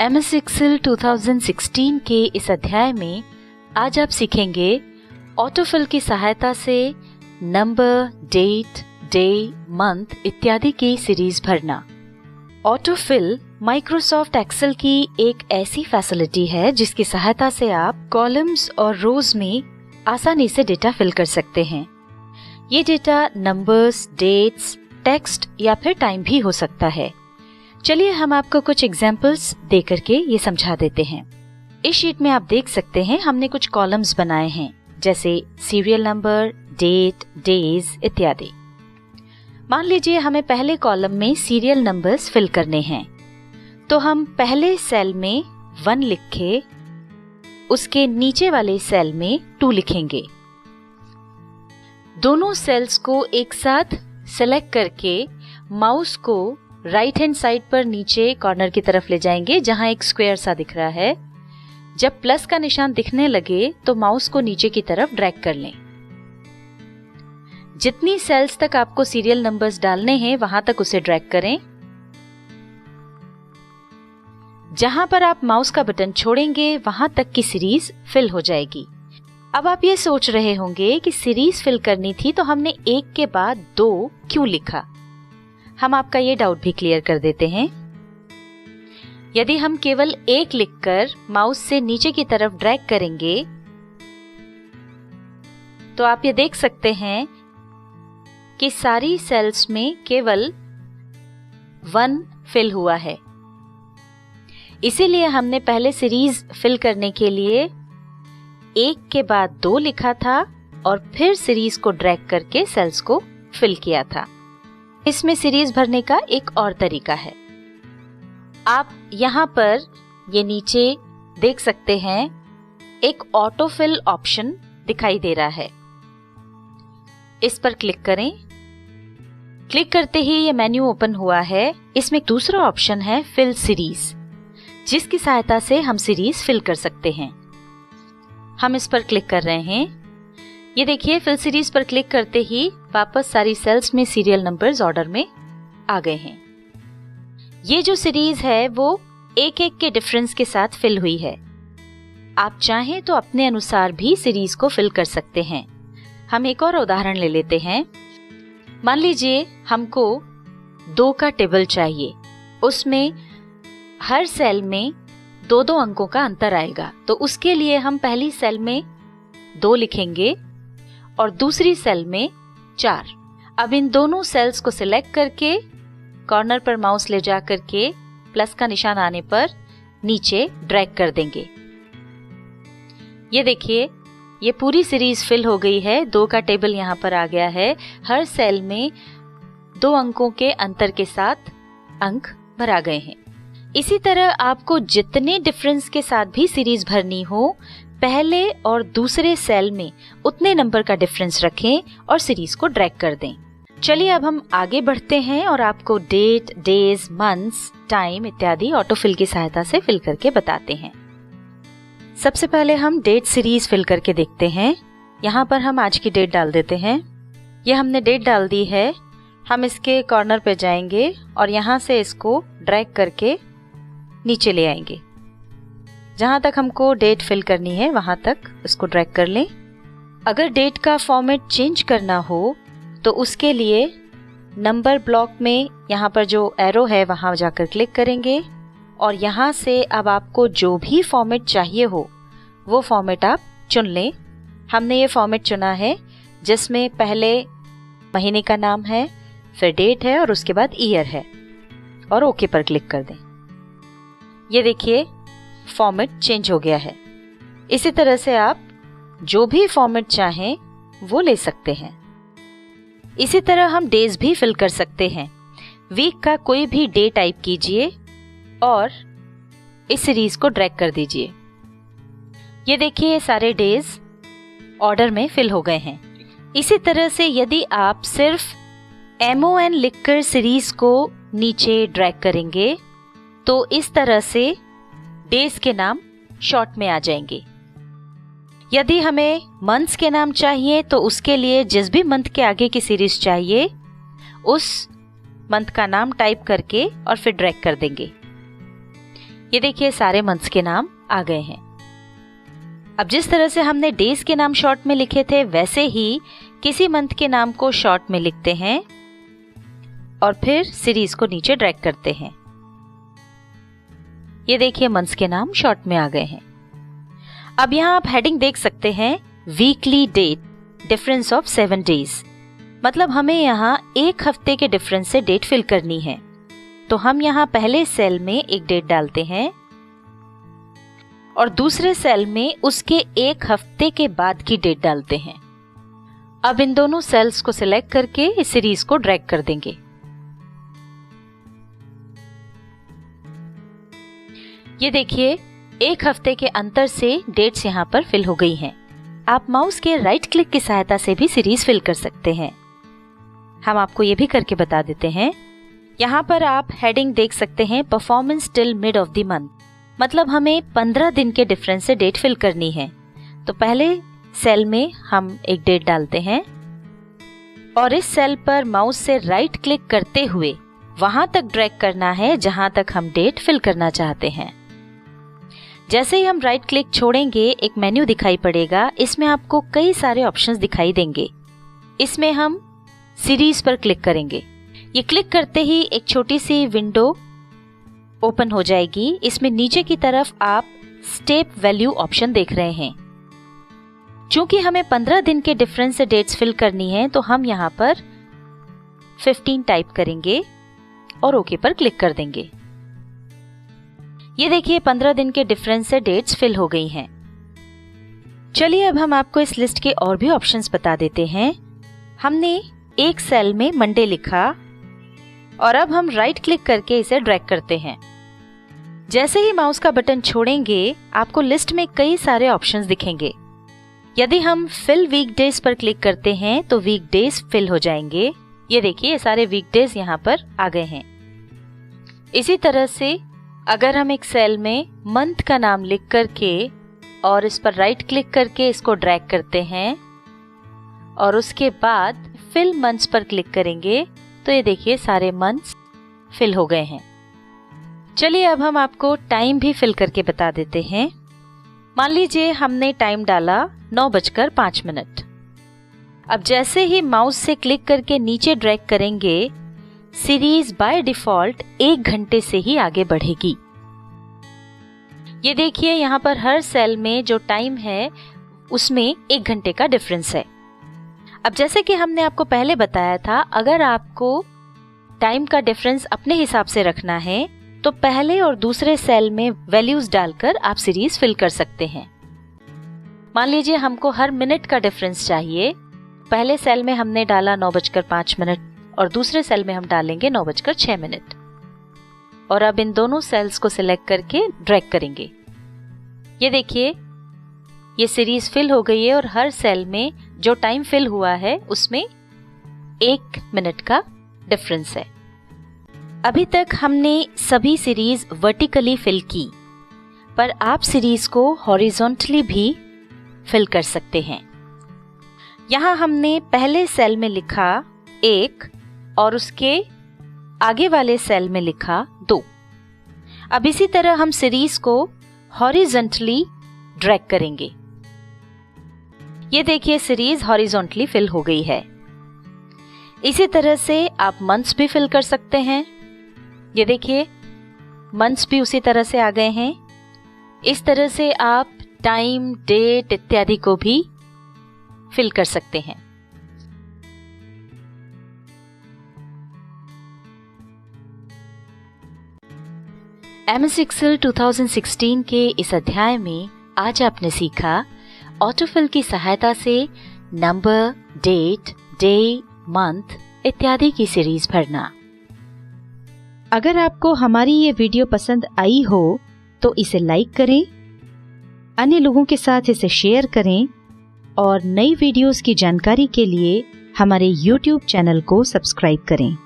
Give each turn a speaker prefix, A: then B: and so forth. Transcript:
A: MS Excel 2016 के इस अध्याय में आज आप सीखेंगे ऑटोफिल की सहायता से नंबर, डेट, डे, मंथ इत्यादि की सीरीज भरना। ऑटोफिल माइक्रोसॉफ्ट एक्सेल की एक ऐसी फैसिलिटी है जिसकी सहायता से आप कॉलम्स और रोज में आसानी से डेटा फिल कर सकते हैं। ये डेटा नंबर्स, डेट्स, टेक्स्ट या फिर टाइम भी हो सकता है। चलिए हम आपको कुछ एग्जाम्पल्स दे करके ये समझा देते हैं। इस शीट में आप देख सकते हैं हमने कुछ कॉलम्स बनाए हैं, जैसे सीरियल नंबर, डेट, डेज इत्यादि। मान लीजिए हमें पहले कॉलम में सीरियल नंबर्स फिल करने हैं, तो हम पहले सेल में 1 लिखे, उसके नीचे वाले सेल में 2 लिखेंगे। दोनों सेल्स को एक साथ सेलेक्ट करके माउस को राइट हैंड साइड पर नीचे कॉर्नर की तरफ ले जाएंगे, जहां एक स्क्वायर सा दिख रहा है। जब प्लस का निशान दिखने लगे तो माउस को नीचे की तरफ ड्रैग कर लें। जितनी सेल्स तक आपको सीरियल नंबर्स डालने हैं वहां तक उसे ड्रैग करें। जहां पर आप माउस का बटन छोड़ेंगे वहां तक की सीरीज फिल हो जाएगी। अब आप ये सोच रहे होंगे कि सीरीज फिल करनी थी तो हमने एक के बाद 2 क्यों लिखा। हम आपका ये डाउट भी क्लियर कर देते हैं। यदि हम केवल 1 लिखकर माउस से नीचे की तरफ ड्रैग करेंगे तो आप ये देख सकते हैं कि सारी सेल्स में केवल 1 फिल हुआ है। इसीलिए हमने पहले सीरीज फिल करने के लिए 1 के बाद 2 लिखा था और फिर सीरीज को ड्रैग करके सेल्स को फिल किया था। इसमें सीरीज भरने का एक और तरीका है। आप यहाँ पर ये नीचे देख सकते हैं एक ऑटोफिल ऑप्शन दिखाई दे रहा है। इस पर क्लिक करें। क्लिक करते ही ये मेन्यू ओपन हुआ है। इसमें दूसरा ऑप्शन है फिल सीरीज, जिसकी सहायता से हम सीरीज फिल कर सकते हैं। हम इस पर क्लिक कर रहे हैं। ये देखिए फिल सीरीज पर क्लिक करते ही वापस सारी सेल्स में सीरियल नंबर्स ऑर्डर में आ गए हैं। ये जो सीरीज है वो एक के डिफरेंस के साथ फिल हुई है। आप चाहें तो अपने अनुसार भी सीरीज को फिल कर सकते हैं। हम एक और उदाहरण ले लेते हैं। मान लीजिए हमको 2 का टेबल चाहिए, उसमें हर सेल में 2-2 अंकों का अंतर आएगा। तो उसके लिए हम पहली सेल में 2 लिखेंगे और दूसरी सेल में 4। अब इन दोनों सेल्स को सिलेक्ट करके कॉर्नर पर माउस ले जा करके प्लस का निशान आने पर नीचे ड्रैग कर देंगे। ये देखिए ये पूरी सीरीज फिल हो गई है। 2 का टेबल यहाँ पर आ गया है। हर सेल में 2 अंकों के अंतर के साथ अंक भरा गए हैं। इसी तरह आपको जितने डिफरेंस के साथ भी सीरीज भरनी हो, पहले और दूसरे सेल में उतने नंबर का डिफरेंस रखें और सीरीज को ड्रैग कर दें। चलिए अब हम आगे बढ़ते हैं और आपको डेट, डेज, मंथ्स, टाइम इत्यादि ऑटोफिल की सहायता से फिल करके बताते हैं। सबसे पहले हम डेट सीरीज फिल करके देखते हैं। यहाँ पर हम आज की डेट डाल देते हैं। यह हमने डेट डाल दी है। हम इसके कॉर्नर पे जाएंगे और यहाँ से इसको ड्रैग करके नीचे ले आएंगे। जहां तक हमको डेट फिल करनी है वहां तक इसको ड्रैग कर लें। अगर डेट का फॉर्मेट चेंज करना हो तो उसके लिए नंबर ब्लॉक में यहाँ पर जो एरो है वहां जाकर क्लिक करेंगे और यहाँ से अब आपको जो भी फॉर्मेट चाहिए हो वो फॉर्मेट आप चुन लें। हमने ये फॉर्मेट चुना है जिसमें पहले महीने का नाम है, फिर डेट है और उसके बाद ईयर है, और ओके पर क्लिक कर दें। ये देखिए फॉर्मेट चेंज हो गया है। इसी तरह से आप जो भी फॉर्मेट चाहें वो ले सकते हैं। इसी तरह हम डेज भी फिल कर सकते हैं। वीक का कोई भी डे टाइप कीजिए और इस सीरीज को ड्रैग कर दीजिए। ये देखिए सारे डेज ऑर्डर में फिल हो गए हैं। इसी तरह से यदि आप सिर्फ MON लिखकर सीरीज को नीचे ड्रैग करेंगे तो इस तरह से डेज के नाम शॉर्ट में आ जाएंगे। यदि हमें मंथ्स के नाम चाहिए तो उसके लिए जिस भी मंथ के आगे की सीरीज चाहिए उस मंथ का नाम टाइप करके और फिर ड्रैग कर देंगे। ये देखिए सारे मंथ्स के नाम आ गए हैं। अब जिस तरह से हमने डेज के नाम शॉर्ट में लिखे थे वैसे ही किसी मंथ के नाम को शॉर्ट में लिखते हैं और फिर सीरीज को नीचे ड्रैग करते हैं। ये देखिए मंथ्स के नाम शॉर्ट में आ गए हैं। अब यहाँ आप हेडिंग देख सकते हैं, weekly date, difference of 7 days. मतलब हमें यहाँ एक हफ्ते के डिफरेंस से डेट फिल करनी है। तो हम यहाँ पहले सेल में एक डेट डालते हैं और दूसरे सेल में उसके एक हफ्ते के बाद की डेट डालते हैं। अब इन दोनों सेल्स को सिलेक्ट करके इस सीरीज को ड्रैग कर देंगे। ये देखिए एक हफ्ते के अंतर से डेट्स यहाँ पर फिल हो गई हैं। आप माउस के राइट क्लिक की सहायता से भी सीरीज फिल कर सकते हैं। हम आपको ये भी करके बता देते हैं। यहाँ पर आप हेडिंग देख सकते हैं, performance till mid of the month. मतलब हमें 15 दिन के डिफरेंस से डेट फिल करनी है। तो पहले सेल में हम एक डेट डालते हैं और इस सेल पर माउस से राइट क्लिक करते हुए वहां तक ड्रैग करना है जहां तक हम डेट फिल करना चाहते हैं। जैसे ही हम राइट क्लिक छोड़ेंगे एक मेन्यू दिखाई पड़ेगा। इसमें आपको कई सारे ऑप्शंस दिखाई देंगे। इसमें हम सीरीज पर क्लिक करेंगे। ये क्लिक करते ही एक छोटी सी विंडो ओपन हो जाएगी। इसमें नीचे की तरफ आप स्टेप वैल्यू ऑप्शन देख रहे हैं। चूंकि हमें 15 दिन के डिफरेंस से डेट्स फिल करनी है तो हम यहाँ पर 15 टाइप करेंगे और ओके पर क्लिक कर देंगे। ये देखिए 15 दिन के डिफरेंस से डेट्स फिल हो गई हैं। चलिए अब हम आपको इस लिस्ट के और भी ऑप्शंस बता देते हैं। हमने एक सेल में मंडे लिखा और अब हम राइट क्लिक करके इसे ड्रैग करते हैं। जैसे ही माउस का बटन छोड़ेंगे आपको लिस्ट में कई सारे ऑप्शंस दिखेंगे। यदि हम फिल वीकडेज पर क्लिक करते हैं तो वीकडेज फिल हो जाएंगे। ये देखिए सारे वीकडेज यहाँ पर आ गए हैं। इसी तरह से अगर हम एक सेल में मंथ का नाम लिख करके और इस पर राइट क्लिक करके इसको ड्रैग करते हैं और उसके बाद फिल मंथ्स पर क्लिक करेंगे तो ये देखिए सारे मंथ्स फिल हो गए हैं। चलिए अब हम आपको टाइम भी फिल करके बता देते हैं। मान लीजिए हमने टाइम डाला 9:05। अब जैसे ही माउस से क्लिक करके नीचे ड्रैग करेंगे सीरीज बाय डिफॉल्ट 1 घंटे से ही आगे बढ़ेगी। ये देखिए यहाँ पर हर सेल में जो टाइम है उसमें 1 घंटे का डिफरेंस है। अब जैसे कि हमने आपको पहले बताया था, अगर आपको टाइम का डिफरेंस अपने हिसाब से रखना है तो पहले और दूसरे सेल में वैल्यूज डालकर आप सीरीज फिल कर सकते हैं। मान लीजिए हमको हर मिनट का डिफरेंस चाहिए। पहले सेल में हमने डाला 9:05 और दूसरे सेल में हम डालेंगे 9:06। और अब इन दोनों सेल्स को सिलेक्ट करके ड्रैग करेंगे। ये देखिए ये सीरीज फिल हो गई है और हर सेल में जो टाइम फिल हुआ है उसमें 1 मिनट का डिफरेंस है। अभी तक हमने सभी सीरीज वर्टिकली फिल की, पर आप सीरीज को हॉरिजॉन्टली भी फिल कर सकते हैं। यहाँ हमने पहले सेल में लिखा 1 और उसके आगे वाले सेल में लिखा 2। अब इसी तरह हम सीरीज को हॉरिजॉन्टली ड्रैग करेंगे। ये देखिए सीरीज हॉरिजॉन्टली फिल हो गई है। इसी तरह से आप मंथ्स भी फिल कर सकते हैं। ये देखिए मंथ्स भी उसी तरह से आ गए हैं। इस तरह से आप टाइम, डेट इत्यादि को भी फिल कर सकते हैं। MS Excel 2016 के इस अध्याय में आज आपने सीखा ऑटोफिल की सहायता से नंबर, डेट, डे, मंथ इत्यादि की सीरीज भरना। अगर आपको हमारी ये वीडियो पसंद आई हो तो इसे लाइक करें, अन्य लोगों के साथ इसे शेयर करें और नई वीडियोस की जानकारी के लिए हमारे YouTube चैनल को सब्सक्राइब करें।